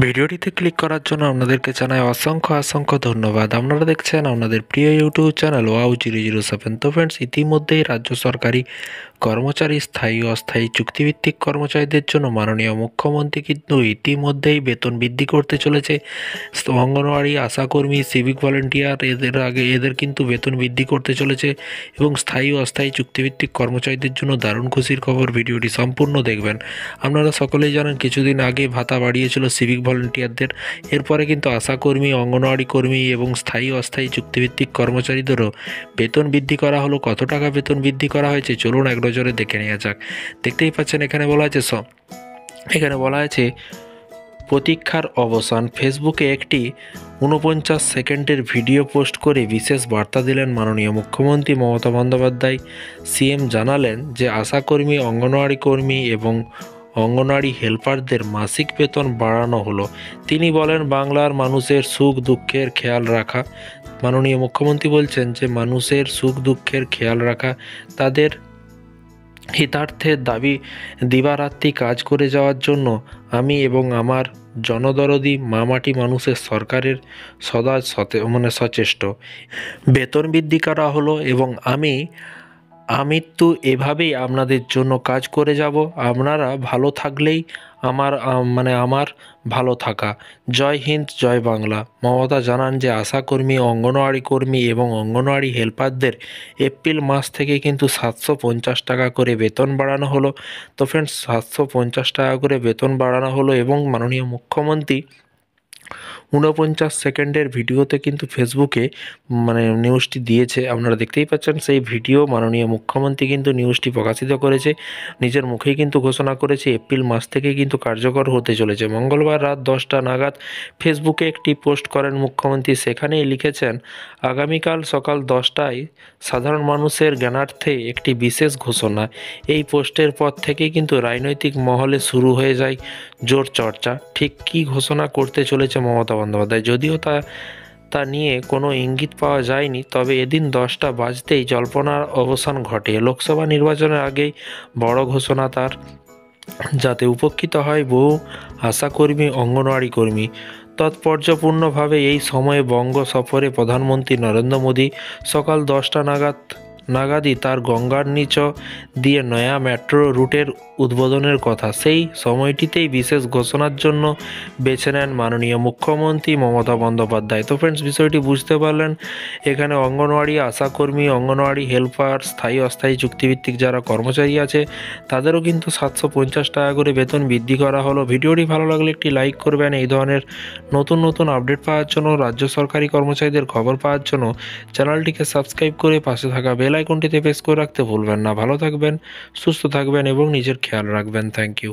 ভিডিওটিতে ক্লিক করার জন্য আপনাদেরকে জানাই অসংখ্য ধন্যবাদ। আপনারা দেখছেন আপনাদের প্রিয় ইউটিউব চ্যানেল wow007। তো ফ্রেন্ডস, ইতিমধ্যেই রাজ্য সরকারি কর্মচারী, স্থায়ী অস্থায়ী চুক্তিভিত্তিক কর্মচারীদের জন্য মাননীয় মুখ্যমন্ত্রী কিন্তু ইতিমধ্যেই বেতন বৃদ্ধি করতে চলেছে। অঙ্গনওয়াড়ি, আশাকর্মী, সিভিক ভলেন্টিয়ার এদের কিন্তু বেতন বৃদ্ধি করতে চলেছে এবং স্থায়ী অস্থায়ী চুক্তিভিত্তিক কর্মচারীদের জন্য দারুণ খুশির খবর। ভিডিওটি সম্পূর্ণ দেখবেন। আপনারা সকলেই জানেন কিছুদিন আগে ভাতা বাড়িয়েছিল সিভিক ভলেন্টিয়ারদের। এরপরে কিন্তু আশাকর্মী, অঙ্গনওয়াড়ি কর্মী এবং স্থায়ী অস্থায়ী চুক্তিভিত্তিক কর্মচারীদেরও বেতন বৃদ্ধি করা হলো। কত টাকা বেতন বৃদ্ধি করা হয়েছে চলুন এক নজরে দেখে নেওয়া যাক। দেখতেই পাচ্ছেন এখানে বলা আছে প্রতীক্ষার অবসান। ফেসবুকে একটি 49 সেকেন্ডের ভিডিও পোস্ট করে বিশেষ বার্তা দিলেন মাননীয় মুখ্যমন্ত্রী মমতা বন্দ্যোপাধ্যায়। সিএম জানালেন যে আশাকর্মী, অঙ্গনওয়াড়ি কর্মী এবং অঙ্গনওয়াড়ি হেল্পারদের মাসিক বেতন বাড়ানো হলো। তিনি বলেন, বাংলার মানুষের সুখ দুঃখের খেয়াল রাখা। মাননীয় মুখ্যমন্ত্রী বলছেন যে মানুষের সুখ দুঃখের খেয়াল রাখা, তাদের হিতার্থের দাবি দিবারাত্রি কাজ করে যাওয়ার জন্য আমি এবং আমার জনদরদি মামাটি মানুষের সরকারের সদা সচেষ্ট। বেতন বৃদ্ধি করা হলো এবং আমি তো এভাবেই আপনাদের জন্য কাজ করে যাব। আপনারা ভালো থাকলেই আমার ভালো থাকা। জয় হিন্দ, জয় বাংলা। মমতা জানান যে আশাকর্মী, অঙ্গনওয়াড়ি কর্মী এবং অঙ্গনওয়াড়ি হেল্পারদের এপ্রিল মাস থেকে কিন্তু 750 টাকা করে বেতন বাড়ানো হলো। তো ফ্রেন্ডস, 750 টাকা করে বেতন বাড়ানো হলো এবং মাননীয় মুখ্যমন্ত্রী 49 সেকেন্ডের ভিডিওতে কিন্তু ফেসবুকে নিউজটি দিয়েছে। আপনারা দেখতেই পাচ্ছেন সেই ভিডিও। মাননীয় মুখ্যমন্ত্রী কিন্তু নিউজটি প্রকাশিত করেছে, নিজের মুখেই কিন্তু ঘোষণা করেছে এপ্রিল মাস থেকে কিন্তু কার্যকর হতে চলেছে। মঙ্গলবার রাত 10টা নাগাদ ফেসবুকে একটি পোস্ট করেন মুখ্যমন্ত্রী। সেখানেই লিখেছেন, আগামীকাল সকাল 10টায় সাধারণ মানুষের জ্ঞানার্থে একটি বিশেষ ঘোষণা। এই পোস্টের পর থেকেই কিন্তু রাজনৈতিক মহলে শুরু হয়ে যায় জোর চর্চা। ঠিক কী ঘোষণা করতে চলেছে মমতা বন্দ্যোপাধ্যায়, যদিও তা নিয়ে কোনো ইঙ্গিত পাওয়া যায়নি, তবে এদিন 10টা বাজতেই জল্পনার অবসান ঘটে। লোকসভা নির্বাচনের আগেই বড় ঘোষণা তার, যাতে উপকৃত হয় বহু আশাকর্মী, অঙ্গনওয়াড়ি কর্মী। তাৎপর্যপূর্ণভাবে এই সময়ে বঙ্গ সফরে প্রধানমন্ত্রী নরেন্দ্র মোদী সকাল 10টা নাগাদই তার গঙ্গার নিচ দিয়ে নয়া মেট্রো রুটের উদ্বোধনের কথা। সেই সময়টিতেই বিশেষ ঘোষণার জন্য বেছে নেন মাননীয় মুখ্যমন্ত্রী মমতা বন্দ্যোপাধ্যায়। তো ফ্রেন্ডস, বিষয়টি বুঝতে পারলেন। এখানে অঙ্গনওয়াড়ি, আশাকর্মী, অঙ্গনওয়াড়ি হেল্পার, স্থায়ী অস্থায়ী চুক্তিভিত্তিক যারা কর্মচারী আছে তাদেরও কিন্তু 750 টাকা করে বেতন বৃদ্ধি করা হলো। ভিডিওটি ভালো লাগলে একটি লাইক করবেন। এই ধরনের নতুন আপডেট পাওয়ার জন্য, রাজ্য সরকারি কর্মচারীদের খবর পাওয়ার জন্য চ্যানেলটিকে সাবস্ক্রাইব করে পাশে থাকা বেল আইকনটিতে প্রেস করে রাখতে ভুলবেন না। ভালো থাকবেন, সুস্থ থাকবেন এবং নিজের খেয়াল রাখবেন। Thank you.